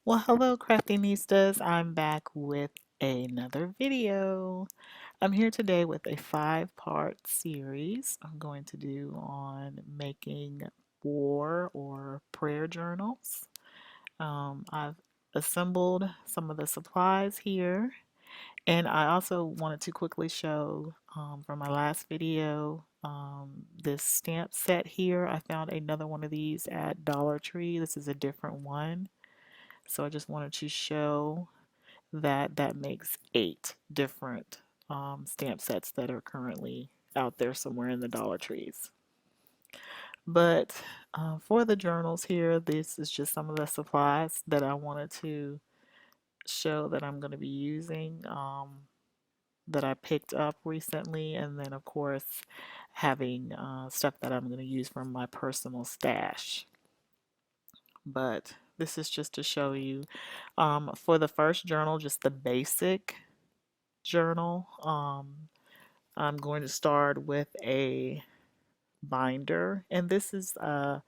Well, hello, Craftinistas. I'm back with another video. I'm here today with a 5-part series I'm going to do on making war or prayer journals. I've assembled some of the supplies here, and I also wanted to quickly show from my last video this stamp set here. I found another one of these at Dollar Tree. This is a different one. So I just wanted to show that that makes 8 different stamp sets that are currently out there somewhere in the Dollar Trees. But for the journals here, this is just some of the supplies that I wanted to show that I'm going to be using that I picked up recently, and then of course having stuff that I'm going to use from my personal stash. But this is just to show you for the first journal, just the basic journal. I'm going to start with a binder, and this is a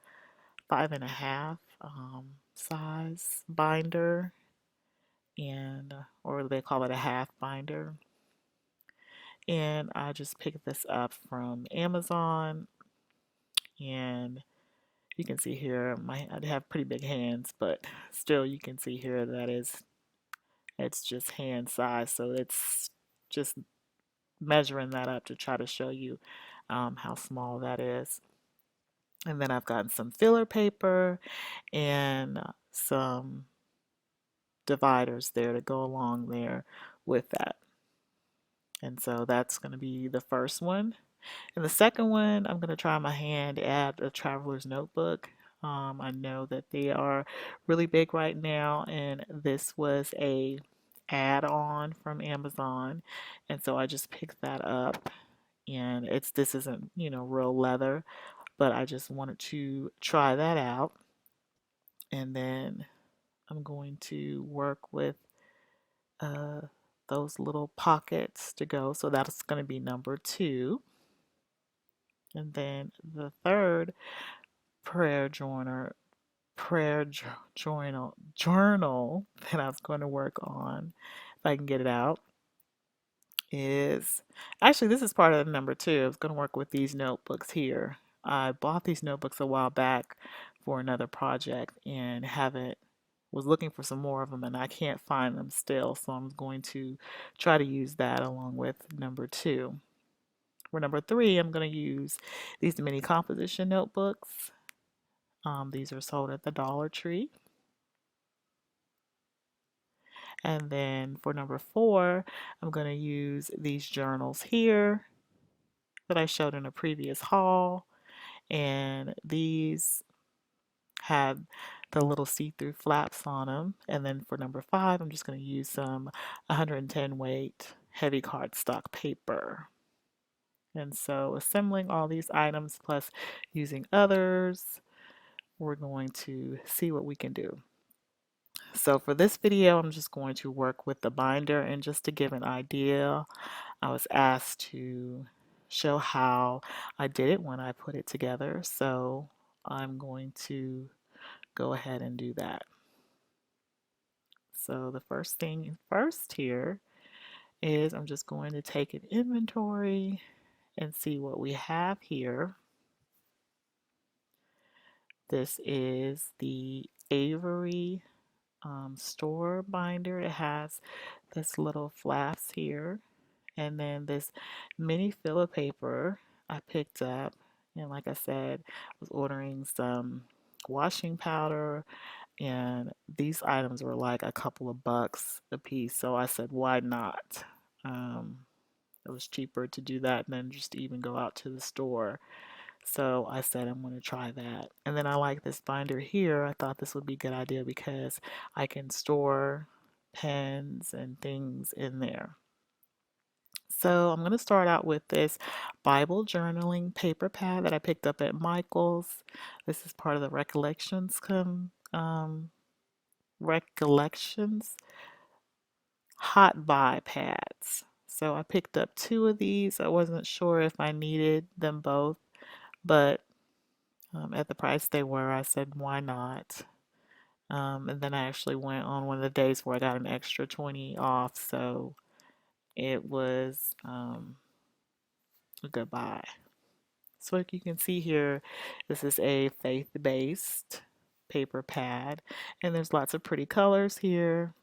5.5 size binder, and or they call it a half binder. And I just picked this up from Amazon, and you can see here I have pretty big hands, but still you can see here that it's just hand size, so it's just measuring that up to try to show you how small that is. And then I've gotten some filler paper and some dividers there to go along there with that. And so that's going to be the first one. And the second one, I'm going to try my hand at a traveler's notebook. I know that they are really big right now, and this was a add-on from Amazon, and so I just picked that up. And this isn't, real leather, but I just wanted to try that out. And then I'm going to work with uh, those little pockets to go. So that's going to be number 2. And then the third prayer journal journal that I was going to work on, if I can get it out, is actually this is part of the number 2. I was going to work with these notebooks here. I bought these notebooks a while back for another project and haven't was looking for some more of them, and I can't find them still, so I'm going to try to use that along with number 2. For number 3, I'm going to use these mini composition notebooks. These are sold at the Dollar Tree. And then for number 4, I'm going to use these journals here that I showed in a previous haul. And these have the little see-through flaps on them. And then for number 5, I'm just going to use some 110 weight heavy cardstock paper. And so assembling all these items plus using others, we're going to see what we can do. So for this video, I'm just going to work with the binder, and just to give an idea, I was asked to show how I did it when I put it together. So I'm going to go ahead and do that. So the first thing first here is I'm just going to take an inventory and see what we have here. This is the Avery store binder. It has this little flaps here, and then this mini filler paper I picked up. And like I said, I was ordering some washing powder, and these items were like a couple of bucks a piece, so I said why not. It was cheaper to do that than just to even go out to the store. So I said I'm going to try that. And then I like this binder here. I thought this would be a good idea because I can store pens and things in there. So I'm going to start out with this Bible journaling paper pad that I picked up at Michael's. This is part of the Recollections Hot Buy pads. So I picked up 2 of these. I wasn't sure if I needed them both, but at the price they were, I said, why not? And then I actually went on one of the days where I got an extra 20 off, so it was a good buy. So like you can see here, this is a faith-based paper pad, and there's lots of pretty colors here.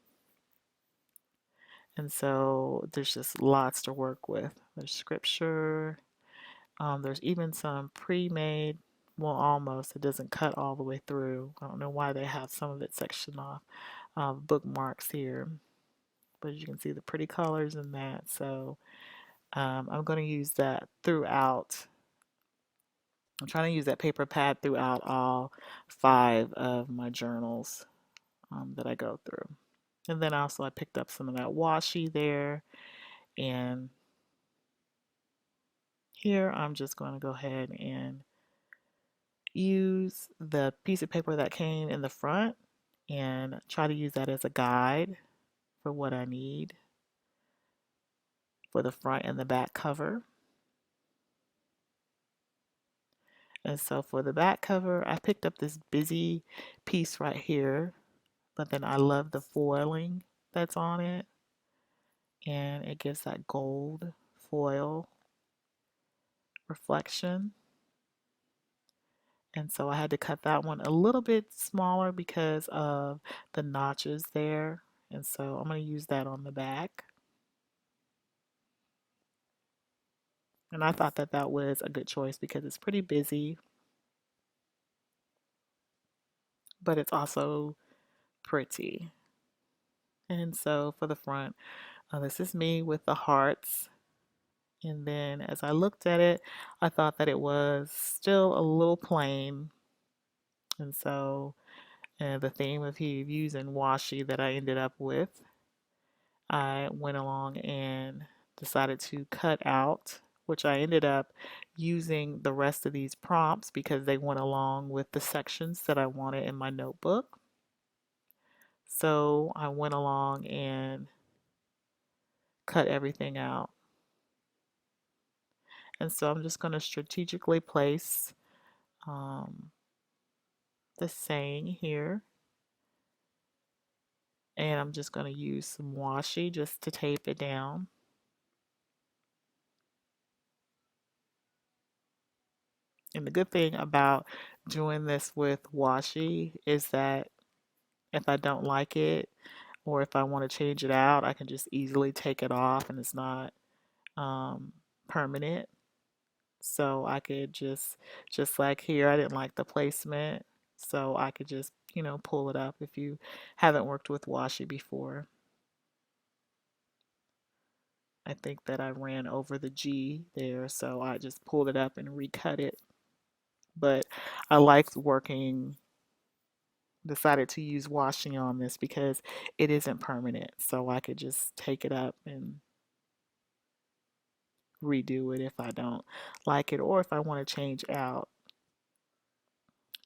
And so there's just lots to work with. There's scripture. There's even some pre-made, well, almost. It doesn't cut all the way through. I don't know why they have some of it sectioned off. Bookmarks here. But you can see the pretty colors in that. So I'm going to use that throughout. I'm trying to use that paper pad throughout all 5 of my journals that I go through. And then also I picked up some of that washi there. And here I'm just going to go ahead and use the piece of paper that came in the front and try to use that as a guide for what I need for the front and the back cover. And so for the back cover, I picked up this busy piece right here, but then I love the foiling that's on it, and it gives that gold foil reflection. And so I had to cut that one a little bit smaller because of the notches there. And so I'm going to use that on the back. And I thought that that was a good choice because it's pretty busy, but it's also pretty. And so for the front, this is me with the hearts. And then as I looked at it, I thought that it was still a little plain. And so the theme of Hughes and washi that I ended up with, I went along and decided to cut out, which I ended up using the rest of these prompts because they went along with the sections that I wanted in my notebook. So I went along and cut everything out. And so I'm just going to strategically place the saying here. And I'm just going to use some washi just to tape it down. And the good thing about doing this with washi is that if I don't like it or if I want to change it out, I can just easily take it off and it's not permanent. So I could just like here, I didn't like the placement. So I could just, pull it up if you haven't worked with washi before. I think that I ran over the G there, so I just pulled it up and recut it. But I liked decided to use washing on this because it isn't permanent. So I could just take it up and redo it if I don't like it or if I want to change out.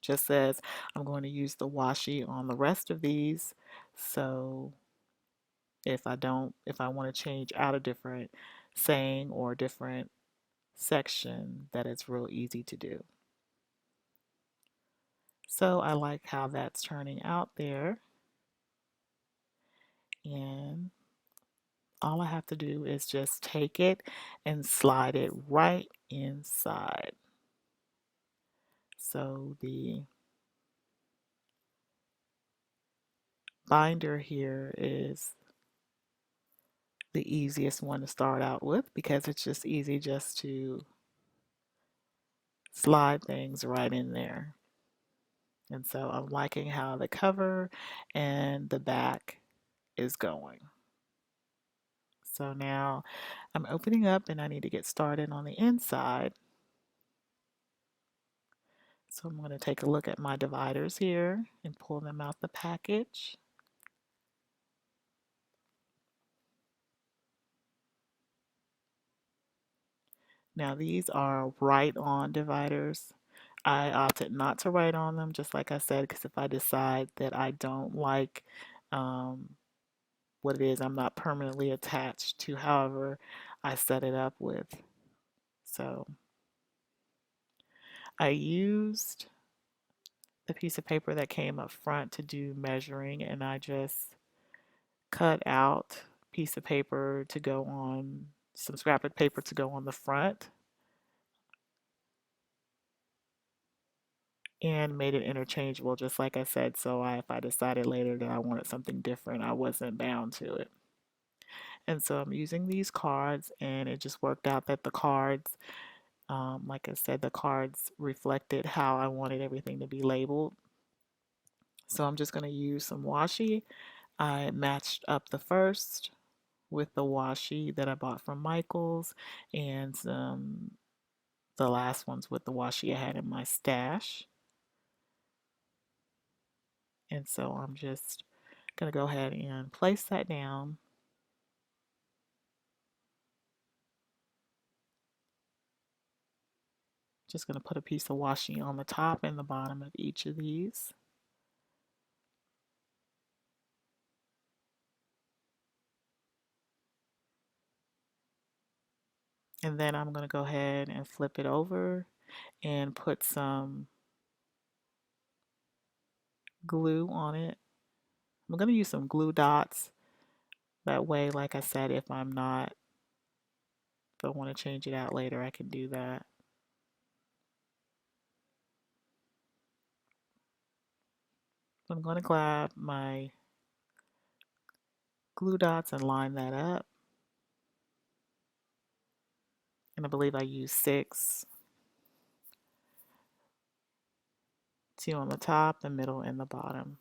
Just says I'm going to use the washi on the rest of these. So if I want to change out a different saying or a different section, that it's real easy to do. So I like how that's turning out there. And all I have to do is just take it and slide it right inside. So the binder here is the easiest one to start out with because it's just easy just to slide things right in there. And so I'm liking how the cover and the back is going. So now I'm opening up and I need to get started on the inside. So I'm going to take a look at my dividers here and pull them out the package. Now these are write-on dividers. I opted not to write on them, just like I said, because if I decide that I don't like what it is, I'm not permanently attached to however I set it up with. So I used the piece of paper that came up front to do measuring, and I just cut out a piece of paper to go on, some scrapbook paper to go on the front, and made it interchangeable just like I said, so if I decided later that I wanted something different, I wasn't bound to it. And so I'm using these cards, and it just worked out that the cards, like I said, the cards reflected how I wanted everything to be labeled. So I'm just going to use some washi. I matched up the first with the washi that I bought from Michael's, and the last ones with the washi I had in my stash. And so I'm just going to go ahead and place that down. Just going to put a piece of washi on the top and the bottom of each of these. And then I'm going to go ahead and flip it over and put some glue on it. I'm going to use some glue dots. That way, like I said, if I want to change it out later, I can do that. I'm going to grab my glue dots and line that up. And I believe I used 6. 2 on the top, the middle, and the bottom.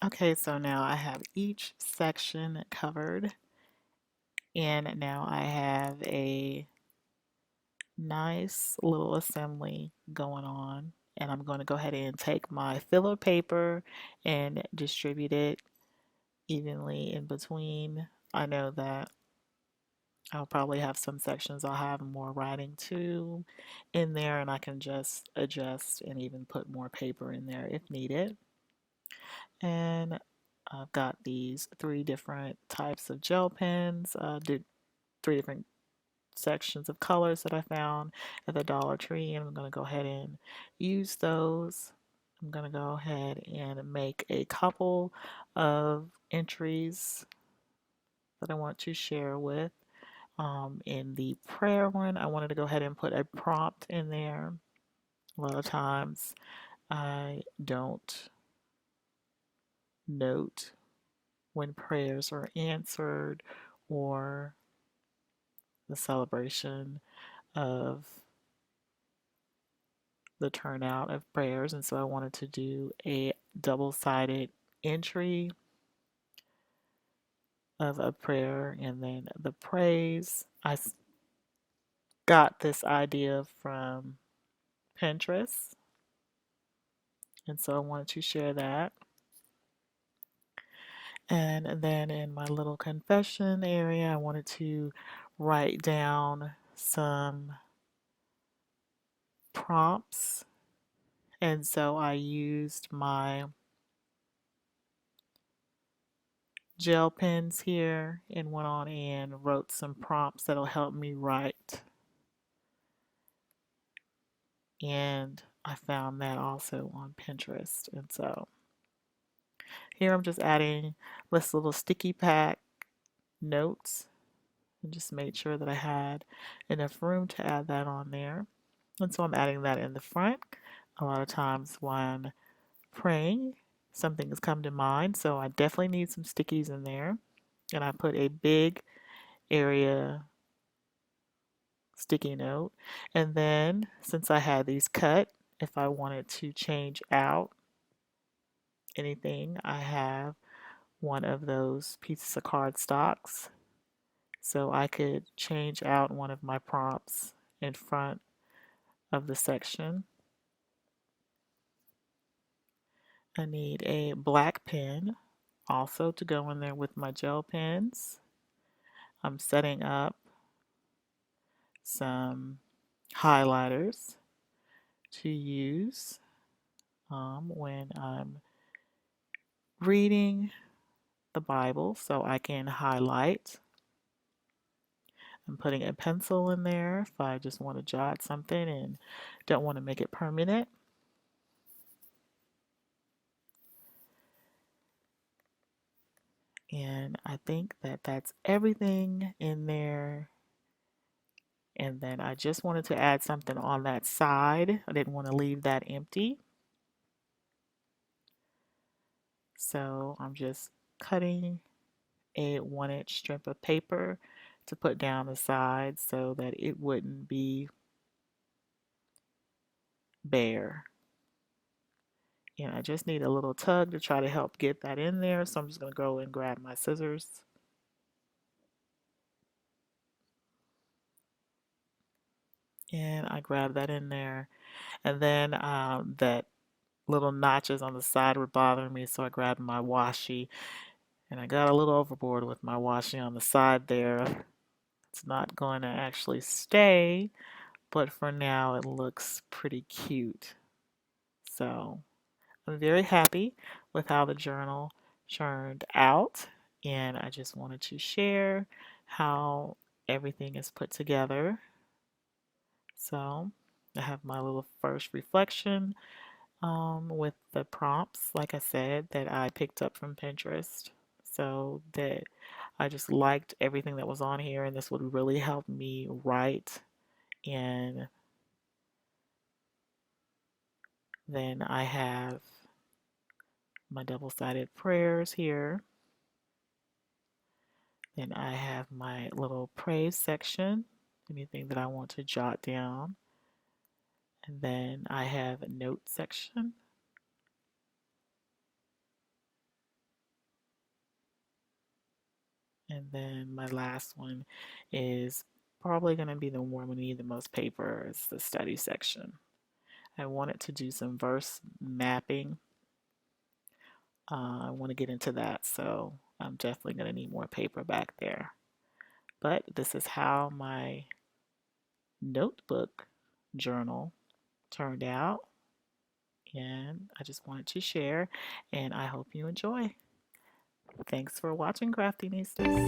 Okay, so now I have each section covered, and now I have a nice little assembly going on. And I'm going to go ahead and take my filler paper and distribute it evenly in between. I know that I'll probably have some sections I'll have more writing to in there, and I can just adjust and even put more paper in there if needed. And I've got these three different types of gel pens, did three different sections of colors that I found at the Dollar Tree, and I'm going to go ahead and use those. I'm going to go ahead and make a couple of entries that I want to share with. In the prayer one, I wanted to go ahead and put a prompt in there. A lot of times I don't note when prayers are answered or the celebration of the turnout of prayers, and so I wanted to do a double-sided entry of a prayer and then the praise. I got this idea from Pinterest, and so I wanted to share that. And then in my little confession area, I wanted to write down some prompts. And so I used my gel pens here and went on and wrote some prompts that'll help me write. And I found that also on Pinterest. And so here I'm just adding this little sticky pack notes and just made sure that I had enough room to add that on there. And so I'm adding that in the front. A lot of times when praying, something has come to mind, so I definitely need some stickies in there. And I put a big area sticky note. And then since I had these cut, if I wanted to change out anything, I have one of those pieces of cardstocks. So I could change out one of my prompts in front of the section. I need a black pen also to go in there with my gel pens. I'm setting up some highlighters to use when I'm reading the Bible so I can highlight. I'm putting a pencil in there if I just want to jot something and don't want to make it permanent. And I think that that's everything in there. And then I just wanted to add something on that side. I didn't want to leave that empty. So I'm just cutting a 1-inch strip of paper to put down the side so that it wouldn't be bare. And I just need a little tug to try to help get that in there. So I'm just going to go and grab my scissors. And I grab that in there. And then that little notches on the side were bothering me, so I grabbed my washi. And I got a little overboard with my washi on the side there. It's not going to actually stay, but for now it looks pretty cute. So I'm very happy with how the journal turned out, and I just wanted to share how everything is put together. So I have my little first reflection with the prompts, like I said, that I picked up from Pinterest. So that I just liked everything that was on here, and this would really help me write. And then I have my double-sided prayers here. Then I have my little praise section, anything that I want to jot down. And then I have a note section. And then my last one is probably going to be the one we need the most paper. It's the study section. I wanted to do some verse mapping. I want to get into that, so I'm definitely going to need more paper back there. But this is how my notebook journal turned out, and I just wanted to share, and I hope you enjoy. Thanks for watching, Crafty Nieces.